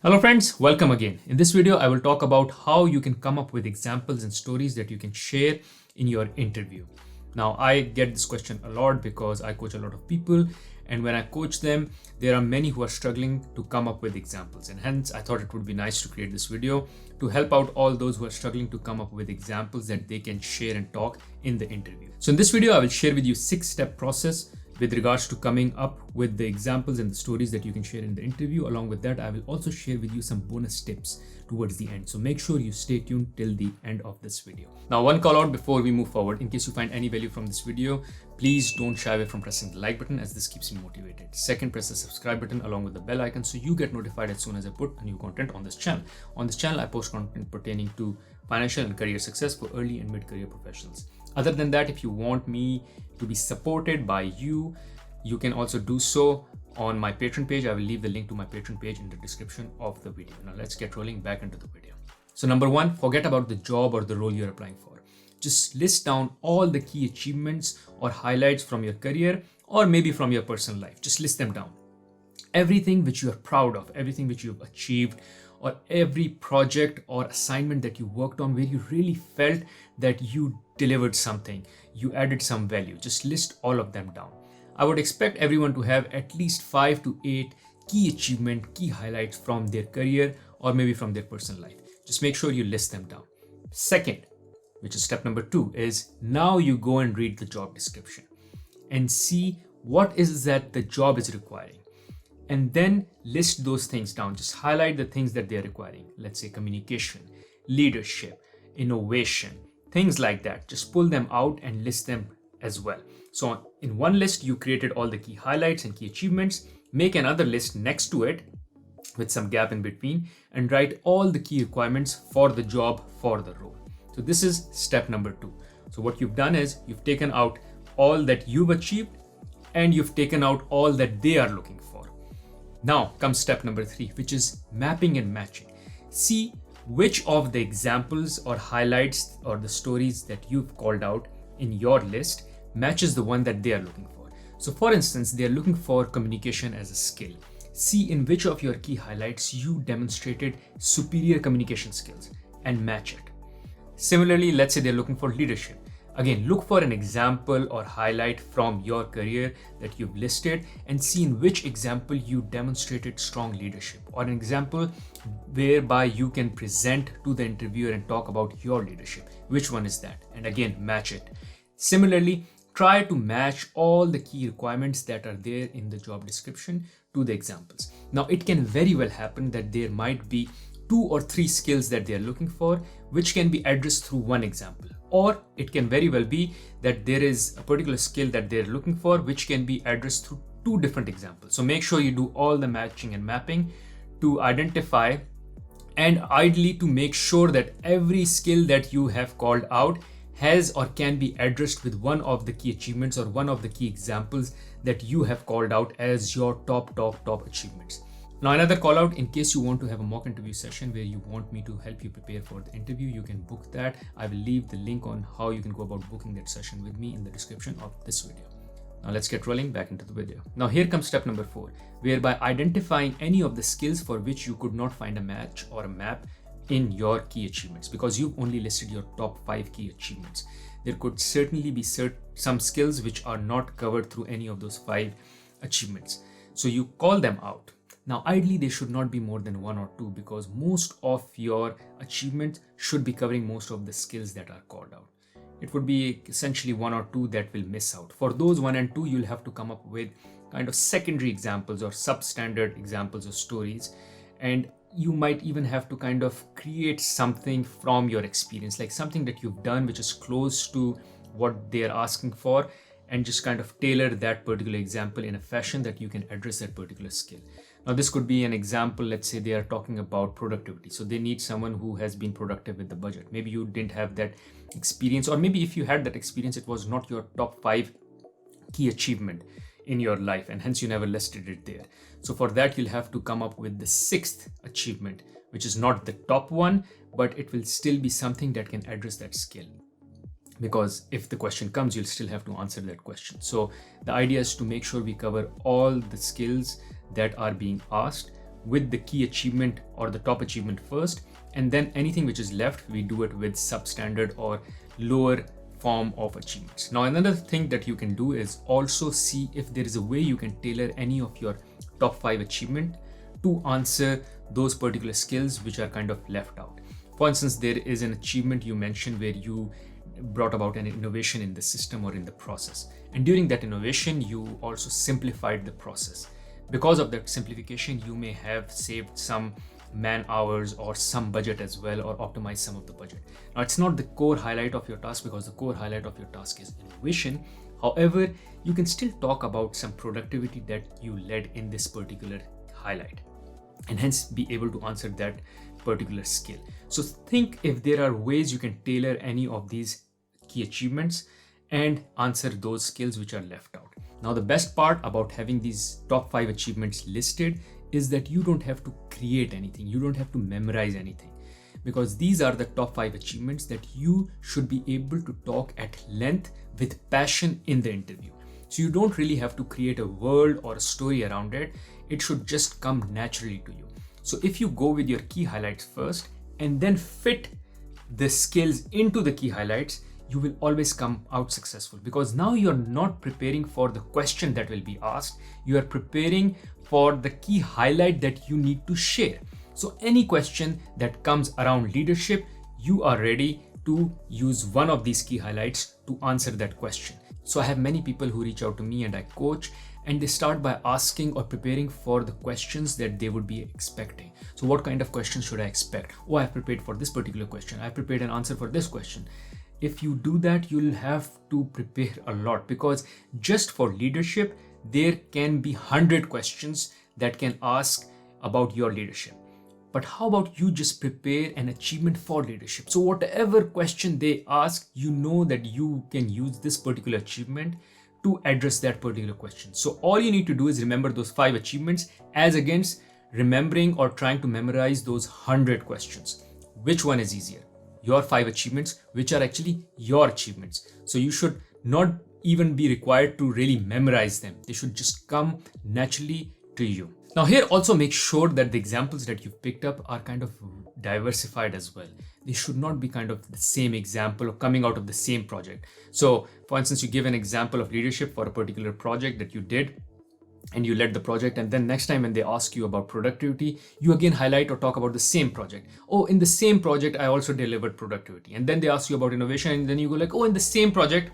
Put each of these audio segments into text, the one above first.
Hello friends, welcome again. In this video, I will talk about how you can come up with examples and stories that you can share in your interview. Now, I get this question a lot because I coach a lot of people, and when I coach them, there are many who are struggling to come up with examples, and hence I thought it would be nice to create this video to help out all those who are struggling to come up with examples that they can share and talk in the interview. So in this video, I will share with you 6-step process with regards to coming up with the examples and the stories that you can share in the interview. Along with that, I will also share with you some bonus tips towards the end. So make sure you stay tuned till the end of this video. Now, one call out before we move forward. In case you find any value from this video, please don't shy away from pressing the like button, as this keeps me motivated. Second, press the subscribe button along with the bell icon so you get notified as soon as I put a new content on this channel. On this channel, I post content pertaining to financial and career success for early and mid-career professionals. Other than that, if you want me to be supported by you, you can also do so on my Patreon page. I will leave the link to my Patreon page in the description of the video. Now let's get rolling back into the video. So number one, forget about the job or the role you're applying for. Just list down all the key achievements or highlights from your career or maybe from your personal life. Just list them down. Everything which you are proud of, everything which you've achieved, or every project or assignment that you worked on where you really felt that you delivered something, you added some value. Just list all of them down. I would expect everyone to have at least 5 to 8 key achievement, key highlights from their career or maybe from their personal life. Just make sure you list them down. Second, which is step number 2, is now you go and read the job description and see what is that the job is requiring. And then list those things down. Just highlight the things that they are requiring. Let's say communication, leadership, innovation, things like that. Just pull them out and list them as well. So in one list, you created all the key highlights and key achievements. Make another list next to it with some gap in between and write all the key requirements for the job, for the role. So this is step number 2. So what you've done is you've taken out all that you've achieved and you've taken out all that they are looking for. Now comes step number 3, which is mapping and matching. See which of the examples or highlights or the stories that you've called out in your list matches the one that they are looking for. So for instance, they are looking for communication as a skill. See in which of your key highlights you demonstrated superior communication skills and match it. Similarly, let's say they're looking for leadership. Again, look for an example or highlight from your career that you've listed and see in which example you demonstrated strong leadership, or an example whereby you can present to the interviewer and talk about your leadership. Which one is that? And again, match it. Similarly, try to match all the key requirements that are there in the job description to the examples. Now, it can very well happen that there might be 2 or 3 skills that they are looking for, which can be addressed through one example. Or it can very well be that there is a particular skill that they're looking for, which can be addressed through 2 different examples. So make sure you do all the matching and mapping to identify and ideally to make sure that every skill that you have called out has or can be addressed with one of the key achievements or one of the key examples that you have called out as your top achievements. Now, another call out, in case you want to have a mock interview session where you want me to help you prepare for the interview, you can book that. I will leave the link on how you can go about booking that session with me in the description of this video. Now let's get rolling back into the video. Now here comes step number 4, whereby identifying any of the skills for which you could not find a match or a map in your key achievements, because you've only listed your top 5 key achievements. There could certainly be some skills which are not covered through any of those 5 achievements. So you call them out. Now, ideally, they should not be more than 1 or 2, because most of your achievements should be covering most of the skills that are called out. It would be essentially 1 or 2 that will miss out. For those 1 and 2, you'll have to come up with kind of secondary examples or substandard examples of stories. And you might even have to kind of create something from your experience, like something that you've done which is close to what they're asking for, and just kind of tailor that particular example in a fashion that you can address that particular skill. Now, this could be an example. Let's say they are talking about productivity. So they need someone who has been productive with the budget. Maybe you didn't have that experience, or maybe if you had that experience, it was not your top 5 key achievement in your life, and hence you never listed it there. So for that, you'll have to come up with the 6th achievement, which is not the top one, but it will still be something that can address that skill. Because if the question comes, you'll still have to answer that question. So the idea is to make sure we cover all the skills that are being asked with the key achievement or the top achievement first, and then anything which is left, we do it with substandard or lower form of achievements. Now, another thing that you can do is also see if there is a way you can tailor any of your top 5 achievement to answer those particular skills which are kind of left out. For instance, there is an achievement you mentioned where you brought about an innovation in the system or in the process. And during that innovation, you also simplified the process. Because of that simplification, you may have saved some man hours or some budget as well, or optimize some of the budget. Now, it's not the core highlight of your task because the core highlight of your task is innovation. However, you can still talk about some productivity that you led in this particular highlight, and hence be able to answer that particular skill. So think if there are ways you can tailor any of these key achievements and answer those skills which are left out. Now, the best part about having these top 5 achievements listed is that you don't have to create anything. You don't have to memorize anything, because these are the top 5 achievements that you should be able to talk at length with passion in the interview. So you don't really have to create a world or a story around it. It should just come naturally to you. So if you go with your key highlights first and then fit the skills into the key highlights, you will always come out successful, because now you're not preparing for the question that will be asked. You are preparing for the key highlight that you need to share. So any question that comes around leadership, you are ready to use one of these key highlights to answer that question. So I have many people who reach out to me and I coach, and they start by asking or preparing for the questions that they would be expecting. So what kind of questions should I expect? Oh, I've prepared for this particular question. I've prepared an answer for this question. If you do that, you'll have to prepare a lot, because just for leadership, there can be 100 questions that can ask about your leadership. But how about you just prepare an achievement for leadership? So whatever question they ask, you know that you can use this particular achievement to address that particular question. So all you need to do is remember those 5 achievements as against remembering or trying to memorize those 100 questions. Which one is easier? Your 5 achievements, which are actually your achievements. So you should not even be required to really memorize them. They should just come naturally to you. Now here, also make sure that the examples that you've picked up are kind of diversified as well. They should not be kind of the same example or coming out of the same project. So for instance, you give an example of leadership for a particular project that you did, and you led the project, and then next time when they ask you about productivity, you again highlight or talk about the same project. Oh, in the same project, I also delivered productivity. And then they ask you about innovation, and then you go like, oh, in the same project,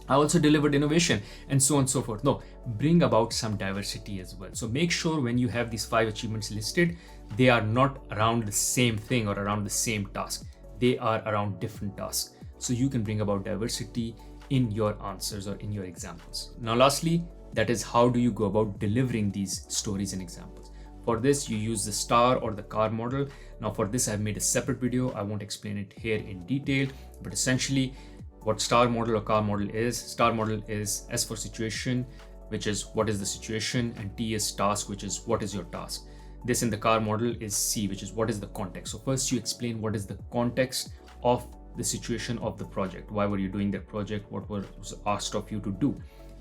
I also delivered innovation, and so on and so forth. No, bring about some diversity as well. So make sure when you have these 5 achievements listed, they are not around the same thing or around the same task. They are around different tasks. So you can bring about diversity in your answers or in your examples. Now, lastly, that is, how do you go about delivering these stories and examples? For this, you use the star or the car model. Now for this, I've made a separate video. I won't explain it here in detail, but essentially what star model or car model is. Star model is S for situation, which is what is the situation, and T is task, which is what is your task. This in the car model is C, which is what is the context. So first you explain what is the context of the situation of the project. Why were you doing that project? What was asked of you to do?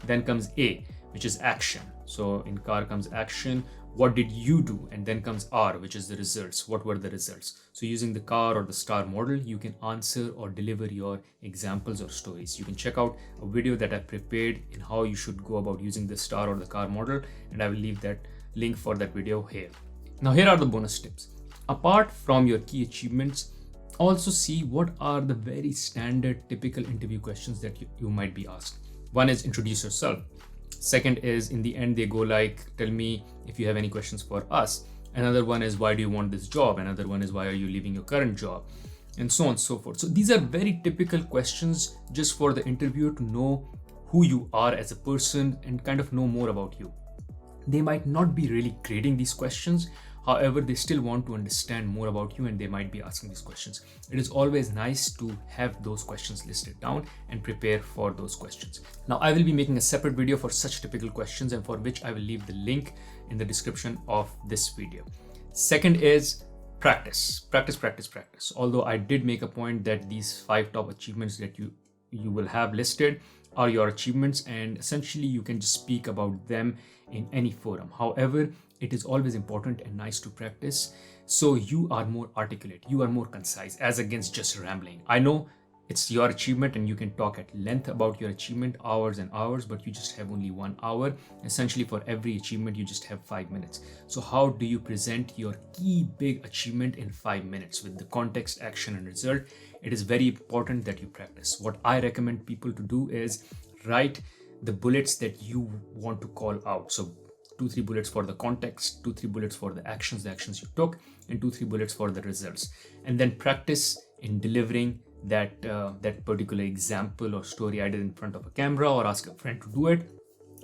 Then comes A, which is action. So in car comes action. What did you do? And then comes R, which is the results. What were the results? So using the car or the star model, you can answer or deliver your examples or stories. You can check out a video that I prepared in how you should go about using the star or the car model, and I will leave that link for that video here. Now here are the bonus tips. Apart from your key achievements, also see what are the very standard typical interview questions that you might be asked. One is introduce yourself. Second is, in the end, they go like, tell me if you have any questions for us. Another one is, why do you want this job? Another one is, why are you leaving your current job? And so on and so forth. So these are very typical questions just for the interviewer to know who you are as a person and kind of know more about you. They might not be really grading these questions. However, they still want to understand more about you and they might be asking these questions. It is always nice to have those questions listed down and prepare for those questions. Now, I will be making a separate video for such typical questions, and for which I will leave the link in the description of this video. Second is practice. Practice. Although I did make a point that these 5 top achievements that you will have listed are your achievements, and essentially you can just speak about them in any forum. However, it is always important and nice to practice so you are more articulate, you are more concise as against just rambling. I know it's your achievement and you can talk at length about your achievement, hours and hours, but you just have only 1 hour. Essentially, for every achievement, you just have 5 minutes. So how do you present your key big achievement in 5 minutes with the context, action, and result? It is very important that you practice. What I recommend people to do is write the bullets that you want to call out. So 2-3 bullets for the context, 2-3 bullets for the actions you took, and 2-3 bullets for the results. And then practice in delivering that particular example or story either in front of a camera or ask a friend to do it,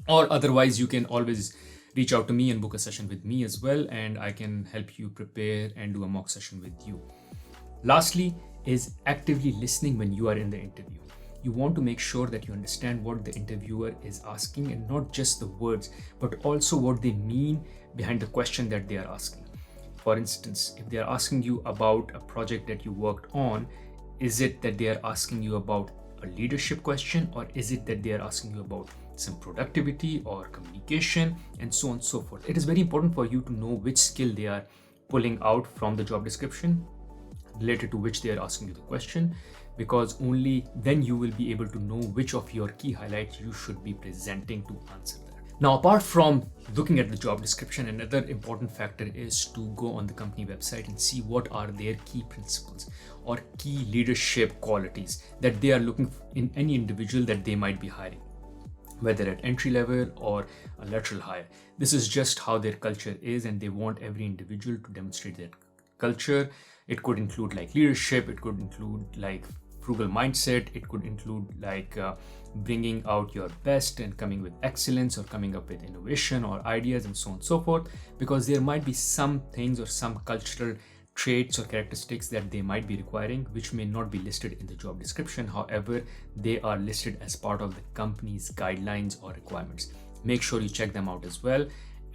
or otherwise you can always reach out to me and book a session with me as well, and I can help you prepare and do a mock session with you. Lastly is actively listening when you are in the interview. You want to make sure that you understand what the interviewer is asking, and not just the words, but also what they mean behind the question that they are asking. For instance, if they are asking you about a project that you worked on, is it that they are asking you about a leadership question, or is it that they are asking you about some productivity or communication, and so on and so forth? It is very important for you to know which skill they are pulling out from the job description related to which they are asking you the question, because only then you will be able to know which of your key highlights you should be presenting to answer that. Now, apart from looking at the job description, another important factor is to go on the company website and see what are their key principles or key leadership qualities that they are looking for in any individual that they might be hiring, whether at entry level or a lateral hire. This is just how their culture is, and they want every individual to demonstrate their culture. It could include like leadership, it could include like frugal mindset, it could include like bringing out your best and coming with excellence, or coming up with innovation or ideas, and so on and so forth, because there might be some things or some cultural traits or characteristics that they might be requiring which may not be listed in the job description. However, they are listed as part of the company's guidelines or requirements. Make sure you check them out as well,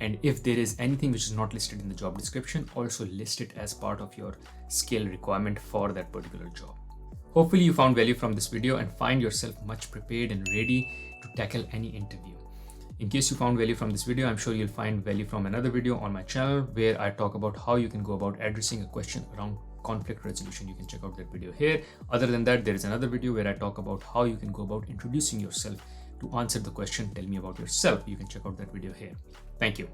and if there is anything which is not listed in the job description, also list it as part of your skill requirement for that particular job. Hopefully you found value from this video and find yourself much prepared and ready to tackle any interview. In case you found value from this video, I'm sure you'll find value from another video on my channel where I talk about how you can go about addressing a question around conflict resolution. You can check out that video here. Other than that, there is another video where I talk about how you can go about introducing yourself to answer the question, tell me about yourself. You can check out that video here. Thank you.